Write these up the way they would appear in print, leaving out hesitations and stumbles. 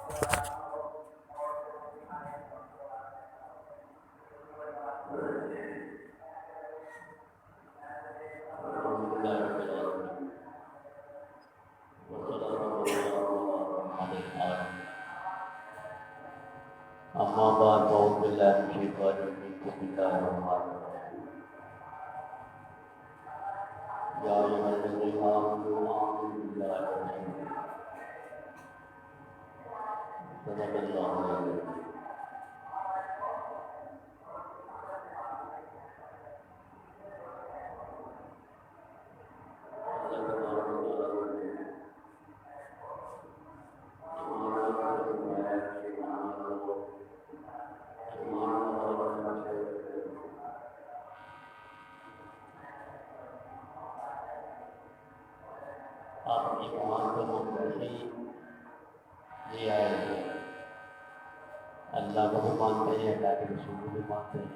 اما بعد فاعوذ باللہ من الشیطان الرجیم بسم اللہ الرحمن الرحیم یا ایھا الذین آمنوا آمنوا باللہ ورسولہ صدق اللہ العظیم۔ آپ ایمان کو مقدسی لے آئے ہیں، اللہ کو بھی مانتے ہیں، اللہ کے رسول کو بھی مانتے ہیں۔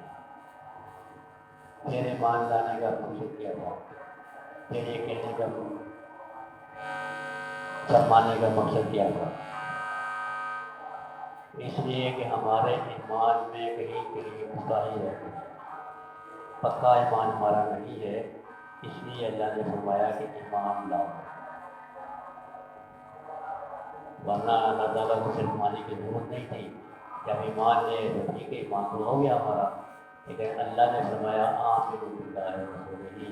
پھر ایمان لانے کا مقصد کیا تھا؟ پھر یہ کہنے کا فرمانے کا مقصد کیا تھا؟ اس لیے کہ ہمارے ایمان میں کہیں کہیں کوتاہی ہے، پکا ایمان ہمارا نہیں ہے۔ اس لیے اللہ نے فرمایا کہ ایمان لاؤ، ورنہ اللہ تعالیٰ کو صرف ماننے کی ضرورت نہیں تھی۔ جب ایمان لے تو ٹھیک ہے، ایمان تو ہو گیا ہمارا، لیکن اللہ نے فرمایا آمنوا باللہ ورسولہ،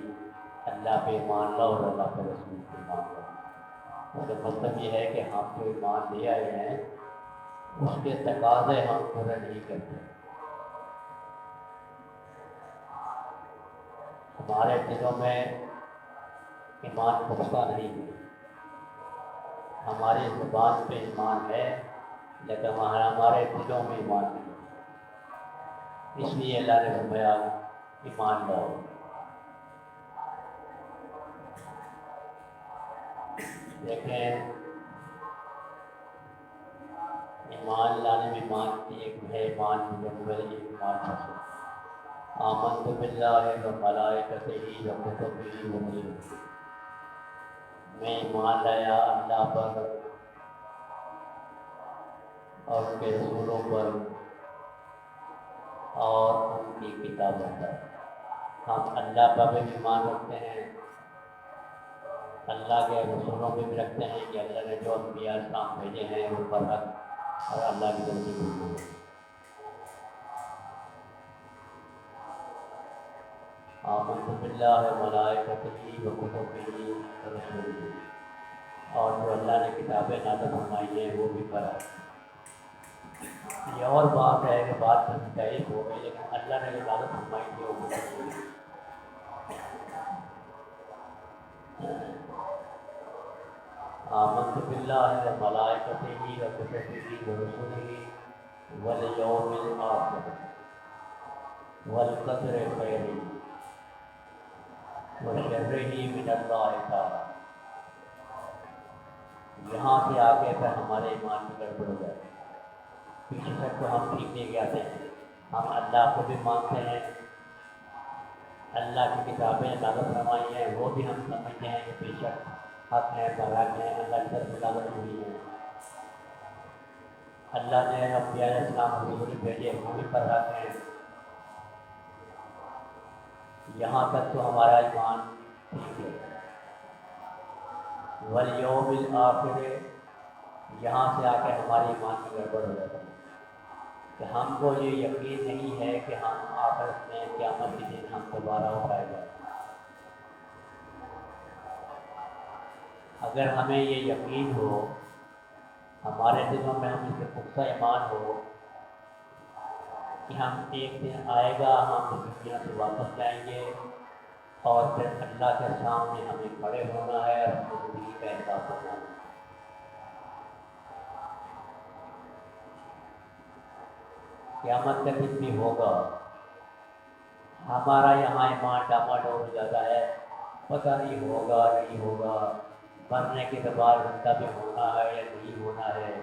اللہ پہ ایمان لاؤ اور اللہ کے رسول پہ ایمان لاؤ۔ اس کا مطلب یہ ہے کہ ہم جو ایمان لے آئے ہیں اس کے تقاضے ہم پورے نہیں کرتے۔ ہمارے دلوں میں ایمان پختہ نہیں ہے، ہماری زبان پہ ایمان ہے لیکن ہمارے دلوں میں ایمان نہیں۔ اس لیے اللہ نے فرمایا ایمان لاؤ۔ لیکن ایمان لانے میں ایمان کی ایک ہے، ایمان مجمل، ایک ایمان فصل۔ آمنت باللہ و ملائکتہ و کتبہ و رسلہ، میں ایمان لایا اللہ پر اور ان کے رسولوں پر اور ان کی کتابوں پر۔ ہم اللہ پر بھی ایمان رکھتے ہیں، اللہ کے رسولوں پہ بھی رکھتے ہیں کہ اللہ نے جو انبیاء اسلام بھیجے ہیں وہ پر حق اور اللہ کی طرف سے بھیجے ہیں۔ آمنت باللہ و ملائکتہ و کتبہ و رسلہ، اور جو اللہ نے کتابیں نازل فرمائی ہیں وہ بھی پر حق۔ یہ اور بات ہے کہ بات میں تحریف ہو گئی، لیکن اللہ نے جو نازل فرمائی تھی وہ بھی ہے۔ آمنت باللہ و ملائکتہ و کتبہ و رسلہ والیوم الآخر والقدر خیرہ وشرہ من اللہ تعالی۔ یہاں سے آگے پہ ہمارے ایمان میں گڑبڑ ہو جائے، پیچھے تک تو ہم ٹھیک لے کے آتے ہیں، ہم اللہ کو بھی مانتے ہیں، اللہ کی کتابیں نازل فرمائی ہیں وہ بھی ہم سمجھتے ہیں کہ بے شک حق ہے، برحق ہے، اللہ کی طرف سے نازل ہوئی ہے، اللہ نے انبیاء علیہ السلام رسول بھیجے وہ بھی برحق ہیں۔ یہاں تک تو ہمارا ایمان ٹھیک ہے۔ والیوم الآخر، یہاں سے آ کے ہماری ایمان میں گڑبڑ ہو جاتی ہے کہ ہم کو یہ یقین نہیں ہے کہ ہم آخرت میں قیامت کے دن ہم دوبارہ اٹھائے جائیں۔ اگر ہمیں یہ یقین ہو، ہمارے دلوں میں ہم اس سے پختہ ایمان ہو کہ ہم ایک دن آئے گا، ہم اس دنیا سے واپس جائیں گے اور پھر اللہ کے سامنے ہمیں کھڑے ہونا ہے اور اپنی زندگی کا احساس ہونا ہے۔ قیامت کا دن بھی ہوگا، ہمارا یہاں ایمان ڈاماڈول ہو جاتا ہے، پتہ نہیں ہوگا نہیں ہوگا، مرنے کے بعد زندہ بھی ہونا ہے یا نہیں ہونا ہے،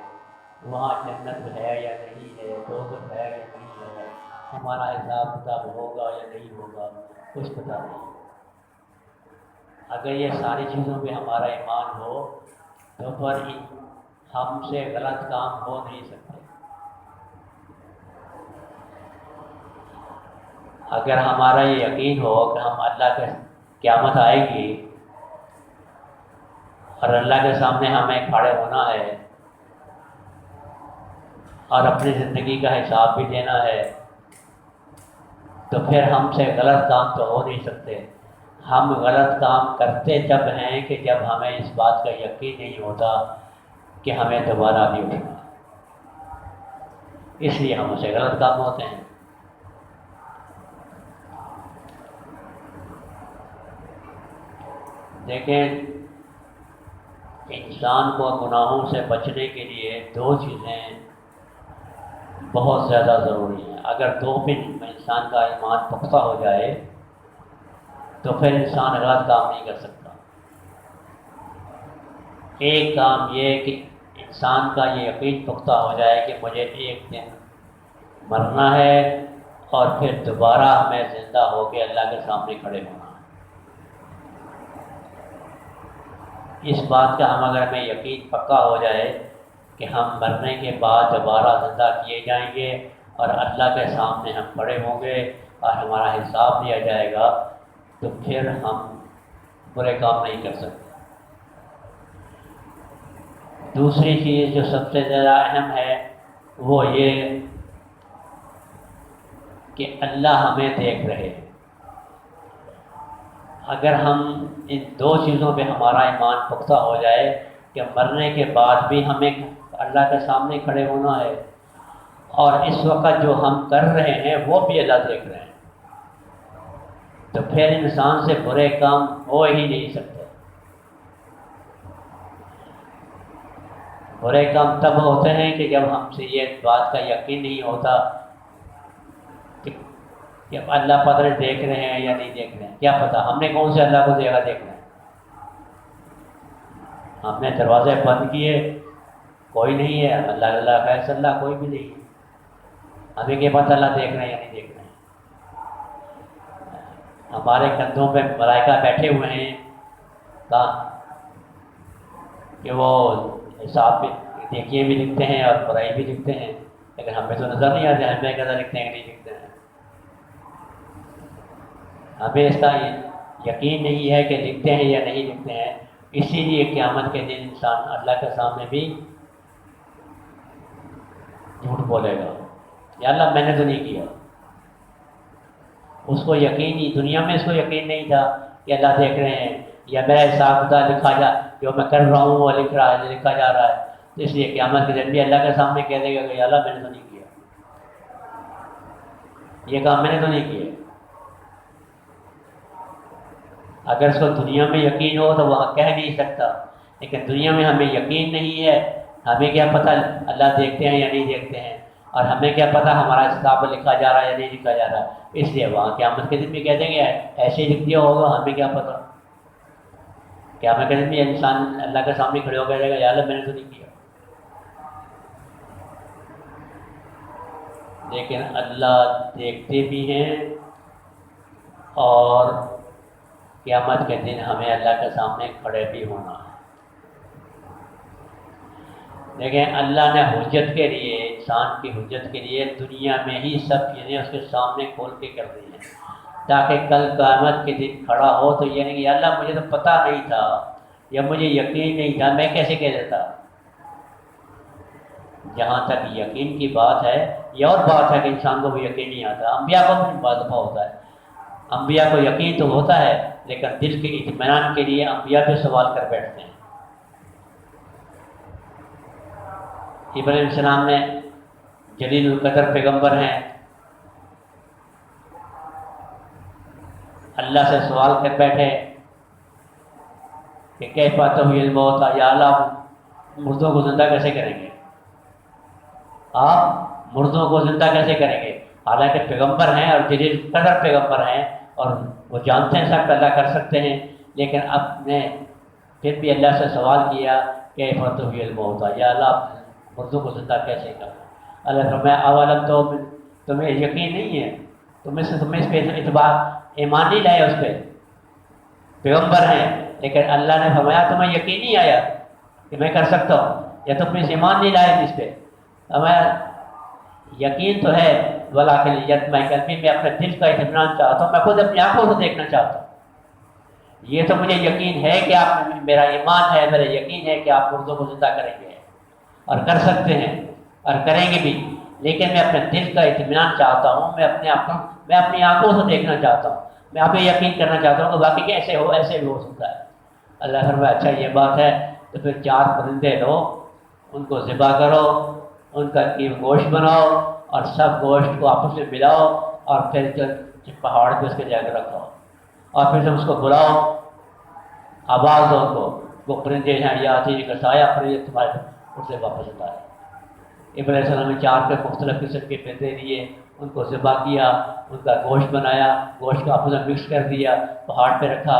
وہاں جنت ہے یا نہیں ہے، دوزخ ہے یا نہیں ہے، ہمارا حساب کتاب ہوگا یا نہیں ہوگا، کچھ پتہ نہیں۔ اگر یہ ساری چیزوں پہ ہمارا ایمان ہو تو پھر ہم سے غلط کام ہو نہیں سکتے۔ اگر ہمارا یہ یقین ہو کہ ہم اللہ کے قیامت آئے گی اور اللہ کے سامنے ہمیں کھڑے ہونا ہے اور اپنی زندگی کا حساب بھی دینا ہے، تو پھر ہم سے غلط کام تو ہو نہیں سکتے۔ ہم غلط کام کرتے جب ہیں کہ جب ہمیں اس بات کا یقین نہیں ہوتا کہ ہمیں دوبارہ بھی اٹھنا، اس لیے ہم سے غلط کام ہوتے ہیں۔ دیکھیں، انسان کو گناہوں سے بچنے کے لیے دو چیزیں بہت زیادہ ضروری ہیں۔ اگر دو میں انسان کا ایمان پختہ ہو جائے تو پھر انسان غلط کام نہیں کر سکتا۔ ایک کام یہ کہ انسان کا یہ یقین پختہ ہو جائے کہ مجھے ایک دن مرنا ہے اور پھر دوبارہ ہمیں زندہ ہو کے اللہ کے سامنے کھڑے ہونا ہے۔ اس بات کا اگر ہمیں یقین پکا ہو جائے کہ ہم مرنے کے بعد دوبارہ زندہ کیے جائیں گے اور اللہ کے سامنے ہم کھڑے ہوں گے اور ہمارا حساب لیا جائے گا، تو پھر ہم برے کام نہیں کر سکتے۔ دوسری چیز جو سب سے زیادہ اہم ہے وہ یہ کہ اللہ ہمیں دیکھ رہے ہیں۔ اگر ہم ان دو چیزوں پہ ہمارا ایمان پختہ ہو جائے کہ مرنے کے بعد بھی ہمیں اللہ کے سامنے کھڑے ہونا ہے اور اس وقت جو ہم کر رہے ہیں وہ بھی اللہ دیکھ رہے ہیں، تو پھر انسان سے برے کام ہو ہی نہیں سکتے۔ برے کام تب ہوتے ہیں کہ جب ہم سے یہ بات کا یقین نہیں ہوتا کہ اللہ پتہ دیکھ رہے ہیں یا نہیں دیکھ رہے ہیں۔ کیا پتہ، ہم نے کون سے اللہ کو دیکھنا ہے؟ ہم نے دروازے بند کیے، کوئی نہیں ہے، اللہ فیصل اللہ کوئی بھی نہیں ہے، ہمیں کیا پتہ اللہ دیکھ رہے ہیں یا نہیں دیکھ رہے ہیں۔ ہمارے کندھوں پہ ملائکہ بیٹھے ہوئے ہیں کہ وہ حساب بھی دیکھیے بھی لکھتے ہیں اور برائی بھی لکھتے ہیں، لیکن ہمیں تو نظر نہیں آتے ہمیں کیسا لکھتے ہیں کہ نہیں لکھتے ہیں۔ ہمیں اس کا یقین نہیں ہے کہ لکھتے ہیں یا نہیں لکھتے ہیں، اسی لیے قیامت کے دن انسان اللہ کے سامنے بھی جھوٹ بولے گا، یا اللہ میں نے تو نہیں کیا۔ اس کو یقین ہی، دنیا میں اس کو یقین نہیں تھا کہ اللہ دیکھ رہے ہیں یا میرا حساب کتاب لکھا جو میں کر رہا ہوں وہ لکھا جا رہا ہے، تو اس لیے قیامت کے دن بھی اللہ کے سامنے کہہ دے گا کہ اللہ میں نے تو نہیں کیا، یہ کام میں نے تو نہیں کیا۔ اگر اس کو دنیا میں یقین ہو تو وہاں کہہ نہیں سکتا، لیکن دنیا میں ہمیں یقین نہیں ہے، ہمیں کیا پتہ اللہ دیکھتے ہیں یا نہیں دیکھتے ہیں، اور ہمیں کیا پتہ ہمارا حساب لکھا جا رہا ہے یا نہیں لکھا جا رہا ہے، اس لیے وہاں قیامت کے دن بھی کہہ دیں گے ایسے ہی لکھ دیا ہوگا، ہمیں کیا پتہ۔ قیامت کے دن بھی انسان اللہ کے سامنے کھڑے ہو کے کہے گا یا اللہ میں نے تو نہیں کیا۔ لیکن اللہ دیکھتے بھی ہیں اور قیامت کے دن ہمیں اللہ کے سامنے کھڑے بھی ہونا ہے۔ لیکن اللہ نے حجت کے لیے، انسان کی حجت کے لیے دنیا میں ہی سب چیزیں اس کے سامنے کھول کے کر دی ہیں، تاکہ کل قیامت کے دن کھڑا ہو تو یہ نہیں کہ اللہ مجھے تو پتہ نہیں تھا یا مجھے یقین نہیں تھا، میں کیسے کہہ دیتا۔ جہاں تک یقین کی بات ہے، یہ اور بات ہے کہ انسان کو بھی یقین نہیں آتا، انبیاء کو بھی بعض دفعہ ہوتا ہے، انبیاء کو یقین تو ہوتا ہے لیکن دل کے اطمینان کے لیے انبیاء پہ سوال کر بیٹھتے ہیں۔ ابراہیم علیہ السلام نے جلیل القدر پیغمبر ہیں، اللہ سے سوال کر بیٹھے کہ کیف تحیی الموت، یا اللہ مردوں کو زندہ کیسے کریں گے، آپ مردوں کو زندہ کیسے کریں گے؟ حالانکہ پیغمبر ہیں اور جلیل القدر پیغمبر ہیں اور وہ جانتے ہیں سب اللہ کر سکتے ہیں، لیکن اب نے پھر بھی اللہ سے سوال کیا کہ تحیی الموت، یا اللہ مردوں کو زندہ کیسے کرنا۔ اللہ فرمایا اولم تو تمہیں یقین نہیں ہے، تمہیں اس پہ اعتبار ایمان نہیں لائے، اس پہ پیغمبر ہیں، لیکن اللہ نے فرمایا تمہیں یقین نہیں آیا کہ میں کر سکتا ہوں، یا تم اس ایمان نہیں لائے اس پہ؟ ہمیں یقین تو ہے، ولیکن یطمع قلبی، میں اپنے دل کا اطمینان چاہتا ہوں، میں خود اپنی آنکھوں سے دیکھنا چاہتا ہوں۔ یہ تو مجھے یقین ہے کہ آپ، میرا ایمان ہے، میرا یقین ہے کہ آپ مردوں کو زندہ کریں گے اور کر سکتے ہیں اور کریں گے بھی، لیکن میں اپنے دل کا اطمینان چاہتا ہوں، میں اپنی آنکھوں سے دیکھنا چاہتا ہوں، میں آپ یہ یقین کرنا چاہتا ہوں کہ باقی ایسے بھی ہو سکتا ہے۔ اللہ فرمایا اچھا یہ بات ہے تو پھر 4 پرندے لو، ان کو ذبح کرو، ان کا گوشت بناؤ اور سب گوشت کو آپس میں ملاؤ اور پھر پہاڑ پہ اس کے جا کے رکھو اور پھر جب اس کو بلاؤ، آواز دو ان کو، وہ پرندے ہیں یا تھی کا سایہ پرندے تمہارے اس سے واپس آتا ہے۔ ابراہیم علیہ السلام نے 4 پہ مختلف قسم کے پرندے لیے، ان کو ذبح کیا، ان کا گوشت بنایا، گوشت کو آپس میں مکس کر دیا، پہاڑ پہ رکھا،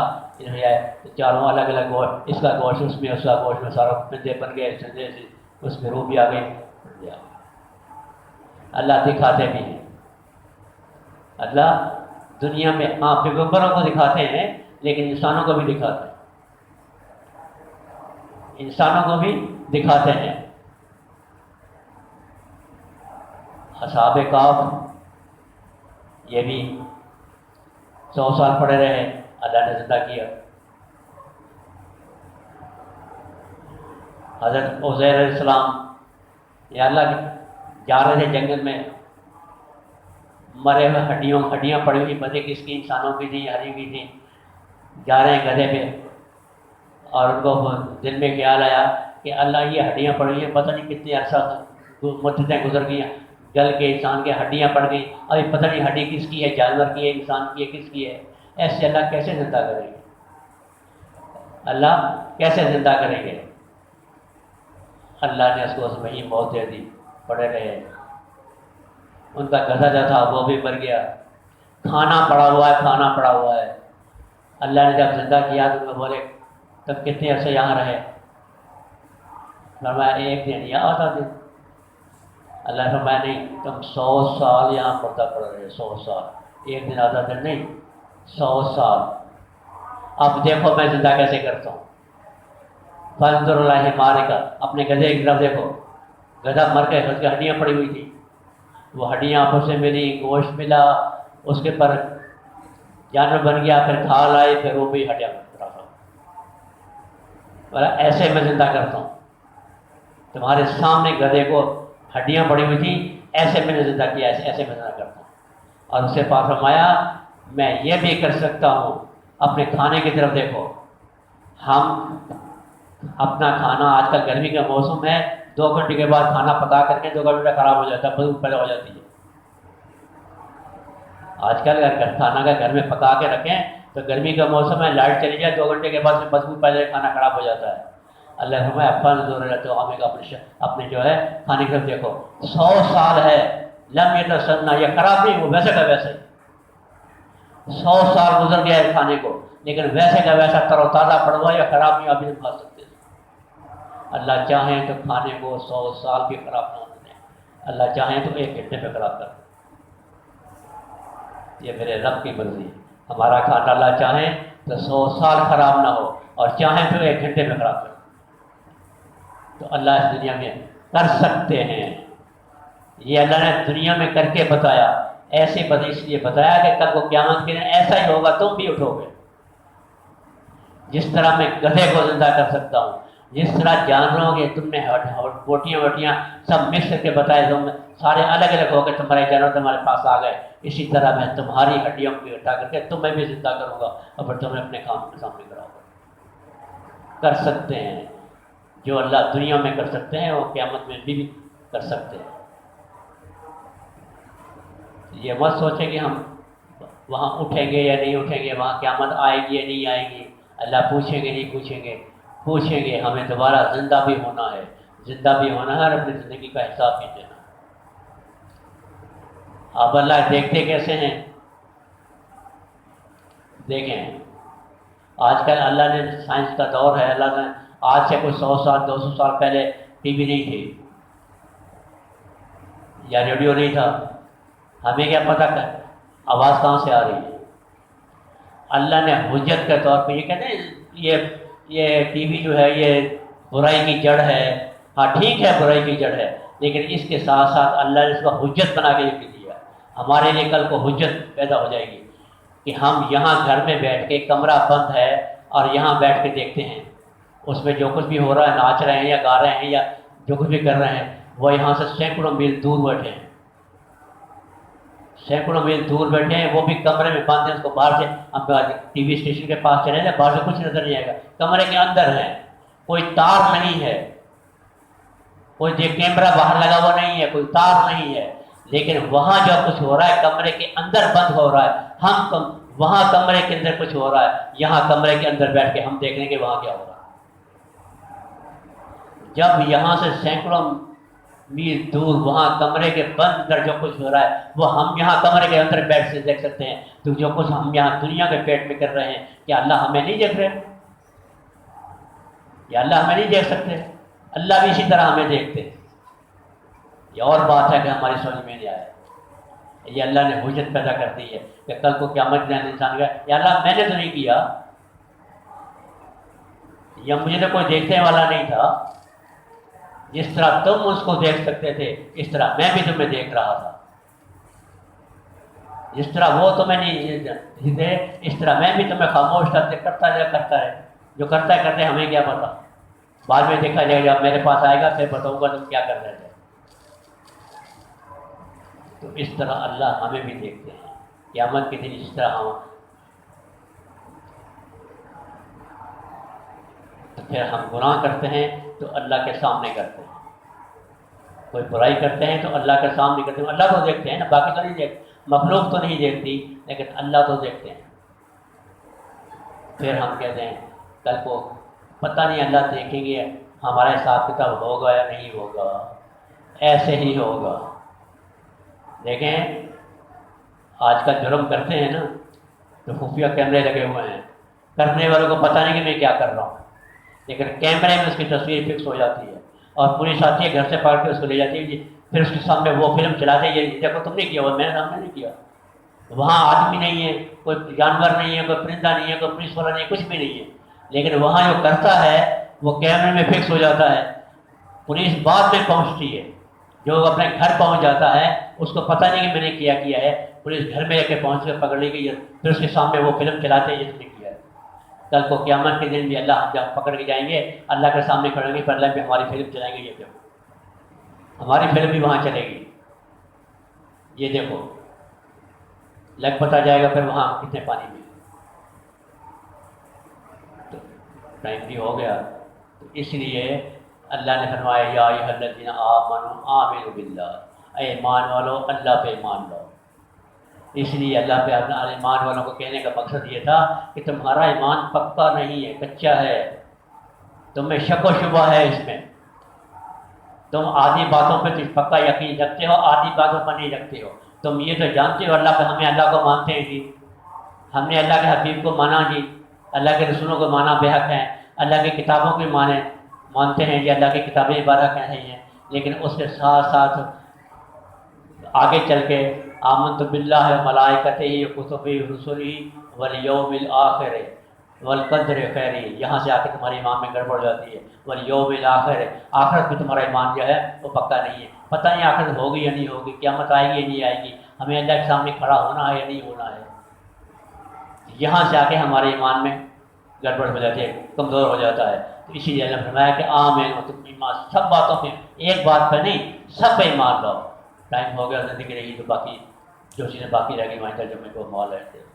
چاروں الگ الگ گوشت، اس کا گوشت اس میں، اس کا گوشت میں، سارا پرندے بن گئے، اس میں روح بھی آ گئی۔ اللہ دکھاتے بھی ہیں، اللہ دنیا میں پیغمبروں کو دکھاتے ہیں لیکن انسانوں کو بھی دکھاتے ہیں، انسانوں کو بھی دکھاتے ہیں۔ اصحاب کہف یہ بھی 100 سال پڑے رہے، اللہ نے زندہ کیا۔ حضرت عزیر علیہ السلام یا اللہ جا رہے تھے جنگل میں، مرے ہوئے ہڈیاں پڑی ہوئی، پتہ کس کی، انسانوں کی تھی، ہری کی تھی، جا رہے ہیں گدھے پہ اور ان کو دل میں خیال آیا کہ اللہ یہ ہڈیاں پڑی ہیں، پتہ نہیں کتنے عرصہ مدتیں گزر گئی، گل کے انسان کے ہڈیاں پڑ گئی، ابھی پتہ نہیں ہڈی کس کی ہے، جانور کی ہے، انسان کی ہے، کس کی ہے، ایسے اللہ کیسے زندہ کریں گے؟ اللہ کیسے زندہ کریں گے؟ اللہ نے اس کو اس میں ہی موت دے دی، پڑے رہے۔ ان کا گدھا جو تھا وہ بھی مر گیا، کھانا پڑا ہوا ہے۔ اللہ نے جب زندہ کیا تو بولے تب کتنے عرصے یہاں رہے؟ فرمایا 1 دن یا آدھا دن۔ اللہ فرمایا نہیں، تم 100 سال یہاں مردہ پڑ رہے، 100 سال، 1 دن آدھا دن نہیں، 100 سال۔ اب دیکھو میں زندہ کیسے کرتا ہوں۔ فانظر الی حمارک، اپنے گدھے کی طرف دیکھو، گدھا مر کے اس کی ہڈیاں پڑی ہوئی تھی، وہ ہڈیاں آپس سے ملی، گوشت ملا، اس کے پر جانور بن گیا، پھر کھال آئی، پھر وہ بھی ہڈیاں بولا ایسے میں زندہ کرتا ہوں۔ تمہارے سامنے گدھے کو ہڈیاں پڑی ہوئی تھی، ایسے میں نے زندہ کیا، ایسے میں زندہ کرتا ہوں۔ اور اس سے پاک فرمایا میں یہ بھی کر سکتا ہوں۔ اپنے کھانے کی طرف دیکھو، ہم اپنا کھانا، آج کل گرمی کا موسم ہے، 2 گھنٹے کے بعد کھانا پکا کر کے 2 گھنٹے خراب ہو جاتا ہے، بدبو پیدا ہو جاتی ہے۔ آج کل اگر کھانا کا گھر میں پکا کے رکھیں تو گرمی کا موسم ہے، لائٹ چلی جائے 2 گھنٹے کے بعد بدبو پیدا، کھانا خراب ہو جاتا ہے۔ اللہ فرمایا فانظر الی اپنے جو ہے کھانے کی طرف دیکھو، 100 سال ہے، لم یتسنہ، یہ خراب نہیں ہو، ویسے کا ویسے 100 سال گزر گیا ہے کھانے کو، لیکن ویسے کا ویسا تر و تازہ پڑا ہوا، یا خراب نہیں، ابھی نہیں کھا سکتے۔ اللہ چاہیں تو کھانے کو 100 سال بھی خراب نہ ہونے دیں، اللہ چاہیں تو 1 گھنٹے پہ خراب کر دیں۔ یہ میرے رب کی مرضی ہے، ہمارا کھانا اللہ چاہیں تو 100 سال خراب نہ ہو، اور چاہیں تو 1 گھنٹے میں خراب کر دیں۔ تو اللہ اس دنیا میں کر سکتے ہیں، یہ اللہ نے دنیا میں کر کے بتایا، ایسے اس لیے بتایا کہ کل کو قیامت کے دن ایسا ہی ہوگا، تم بھی اٹھو گے۔ جس طرح میں گدھے کو زندہ کر سکتا ہوں، جس طرح جانوروں کے تم نے بوٹیاں وٹیاں سب مکس کر کے بتائے، تم سارے الگ الگ ہو کے تمہارے جانور تمہارے پاس آ گئے، اسی طرح میں تمہاری ہڈیوں کو اٹھا کر کے تمہیں بھی زندہ کروں گا اور پھر تمہیں اپنے کام کے سامنے کراؤں گا۔ کر سکتے ہیں، جو اللہ دنیا میں کر سکتے ہیں وہ قیامت میں بھی کر سکتے ہیں۔ یہ مت سوچیں کہ ہم وہاں اٹھیں گے یا نہیں اٹھیں گے، وہاں قیامت آئے گی یا نہیں آئے گی، اللہ پوچھیں گے نہیں پوچھیں گے، ہمیں دوبارہ زندہ بھی ہونا ہے، اور اپنی زندگی کا حساب بھی دینا۔ اب اللہ دیکھتے کیسے ہیں؟ دیکھیں آج کل اللہ نے، سائنس کا دور ہے، اللہ نے آج سے کوئی 100 سال 200 سال پہلے ٹی وی نہیں تھی یا ریڈیو نہیں تھا، ہمیں کیا پتہ آواز کہاں سے آ رہی ہے؟ اللہ نے حجت کے طور پہ یہ کہتے ہیں یہ ٹی وی جو ہے یہ برائی کی جڑ ہے، ہاں ٹھیک ہے برائی کی جڑ ہے، لیکن اس کے ساتھ ساتھ اللہ نے اس کو حجت بنا کے لکھ دیا، ہمارے لیے کل کو حجت پیدا ہو جائے گی کہ ہم یہاں گھر میں بیٹھ کے، کمرہ بند ہے اور یہاں بیٹھ کے دیکھتے ہیں، اس میں جو کچھ بھی ہو رہا ہے، ناچ رہے ہیں یا گا رہے ہیں یا جو کچھ بھی کر رہے ہیں، وہ یہاں سے سینکڑوں میل دور بیٹھے ہیں، سینکڑوں میل دور بیٹھے ہیں، وہ بھی کمرے میں بند ہیں، اس کو باہر سے ہم ٹی وی اسٹیشن کے پاس چلے جائیں، باہر سے کچھ نظر نہیں آئے گا، کمرے کے اندر ہیں، کوئی تار نہیں ہے، کوئی کیمرہ باہر لگا ہوا نہیں ہے، کوئی تار نہیں ہے، لیکن وہاں جو کچھ ہو رہا ہے کمرے کے اندر بند ہو رہا ہے، وہاں کمرے کے اندر کچھ ہو رہا ہے، یہاں کمرے کے اندر بیٹھ کے ہم دیکھ لیں گے وہاں کیا ہو رہا ہے۔ جب یہاں سے سینکڑوں میل دور وہاں کمرے کے بند اندر جو کچھ ہو رہا ہے وہ ہم یہاں کمرے کے اندر بیٹھ سے دیکھ سکتے ہیں، تو جو کچھ ہم یہاں دنیا کے پیٹ میں کر رہے ہیں، کیا اللہ ہمیں نہیں دیکھ رہے؟ یا اللہ ہمیں نہیں دیکھ سکتے؟ اللہ بھی اسی طرح ہمیں دیکھتے ہیں۔ یہ اور بات ہے کہ ہماری سمجھ میں نہیں آیا، یہ اللہ نے حجت پیدا کر دی ہے کہ کل کو قیامت میں انسان کا یا اللہ میں نے تو نہیں کیا، یا مجھے تو کوئی دیکھنے والا نہیں تھا، جس طرح تم اس کو دیکھ سکتے تھے اس طرح میں بھی تمہیں دیکھ رہا تھا، جس طرح وہ تمہیں نہیں تھے اس طرح میں بھی تمہیں خاموش کرتا رہے، جو کرتا ہے کرتے ہمیں کیا پتا، بعد میں دیکھا جائے گا، جب میرے پاس آئے گا پھر بتاؤں گا تم کیا کر رہے تھے۔ تو اس طرح اللہ ہمیں بھی دیکھتے ہیں قیامت کے دن، اس طرح ہم تو پھر ہم گناہ کرتے ہیں تو اللہ کے سامنے کرتے ہیں، کوئی برائی کرتے ہیں تو اللہ کے سامنے کرتے ہیں، اللہ تو دیکھتے ہیں نا، باقی تو نہیں دیکھتے، مخلوق تو نہیں دیکھتی لیکن اللہ تو دیکھتے ہیں۔ پھر ہم کہتے ہیں کل کو پتہ نہیں اللہ دیکھیں گے ہمارے حساب کتاب ہوگا یا نہیں ہوگا، ایسے ہی ہوگا۔ دیکھیں آج کل جرم کرتے ہیں نا تو خفیہ کیمرے لگے ہوئے ہیں، کرنے والوں کو پتہ نہیں کہ میں کیا کر رہا ہوں، لیکن کیمرے میں اس کی تصویر فکس ہو جاتی ہے اور پولیس آتی ہے گھر سے پکڑ کے اس کو لے جاتی ہے جی، پھر اس کے سامنے وہ فلم چلاتے ہیں، یہ دیکھو تم نے کیا، وہ میں نے سامنے نہیں کیا، وہاں آدمی نہیں ہے، کوئی جانور نہیں ہے، کوئی پرندہ نہیں ہے، کوئی پولیس والا نہیں ہے، کچھ بھی نہیں ہے، لیکن وہاں جو کرتا ہے وہ کیمرے میں فکس ہو جاتا ہے، پولیس بعد میں پہنچتی ہے، جو اپنے گھر پہنچ جاتا ہے اس کو پتہ نہیں کہ میں نے کیا ہے، پولیس گھر میں جا کے پہنچ کر پکڑ لی گئی، پھر اس کے سامنے وہ فلم چلاتے ہیں جس نے کیا ہے۔ کل کو قیامت کے دن بھی اللہ ہم جب پکڑ کے جائیں گے، اللہ کے سامنے کھڑیں گے، پر اللہ بھی ہماری فلم چلائیں گے، یہ دیکھو ہماری فلم بھی وہاں چلے گی، یہ دیکھو لگ پتہ جائے گا پھر وہاں کتنے پانی میں۔ تو ٹائم بھی ہو گیا، تو اس لیے اللہ نے فرمایا یا ایھا الذین آمنوا آمنوا باللہ، اے ایمان والو اللہ پہ ایمان لاؤ۔ اس لیے اللہ پہ اپنا ایمان والوں کو کہنے کا مقصد یہ تھا کہ تمہارا ایمان پکا نہیں ہے، کچا ہے، تم میں شک و شبہ ہے، اس میں تم آدھی باتوں پہ پکا یقین رکھتے ہو، آدھی باتوں پر نہیں رکھتے ہو، تم یہ تو جانتے ہو اللہ پہ، ہمیں اللہ کو مانتے ہیں جی، ہم نے اللہ کے حبیب کو مانا جی، اللہ کے رسولوں کو مانا بے حق ہے، اللہ کی کتابوں کو مانتے ہیں جی، اللہ کی کتابیں بارہ کہہ ہیں، لیکن اس کے ساتھ ساتھ آگے چل کے آمنت باللہ و ملائکتہ کتبہ رسلہ والیوم الآخر والقدر خیرہ، یہاں سے آ کے تمہارے ایمان میں گڑبڑ ہو جاتی ہے، والیوم الآخر، آخرت میں تمہارا ایمان جو ہے وہ پکا نہیں ہے، پتہ نہیں آخرت ہوگی یا نہیں ہوگی، قیامت آئے گی یا نہیں آئے گی، ہمیں اللہ کے سامنے کھڑا ہونا ہے یا نہیں ہونا ہے، یہاں سے آ کے ہمارے ایمان میں گڑبڑ ہو جاتی ہے، کمزور ہو جاتا ہے۔ تو اسی لیے اللہ نے فرمایا کہ آمین و تم ایمان، سب باتوں پہ، ایک بات پہ نہیں، سب پہ ایمان لاؤ۔ ٹائم ہو گیا، زندگی رہی تو باقی جو چیزیں باقی رہ گئی وہیں ترجمے کو موال رہتے ہیں۔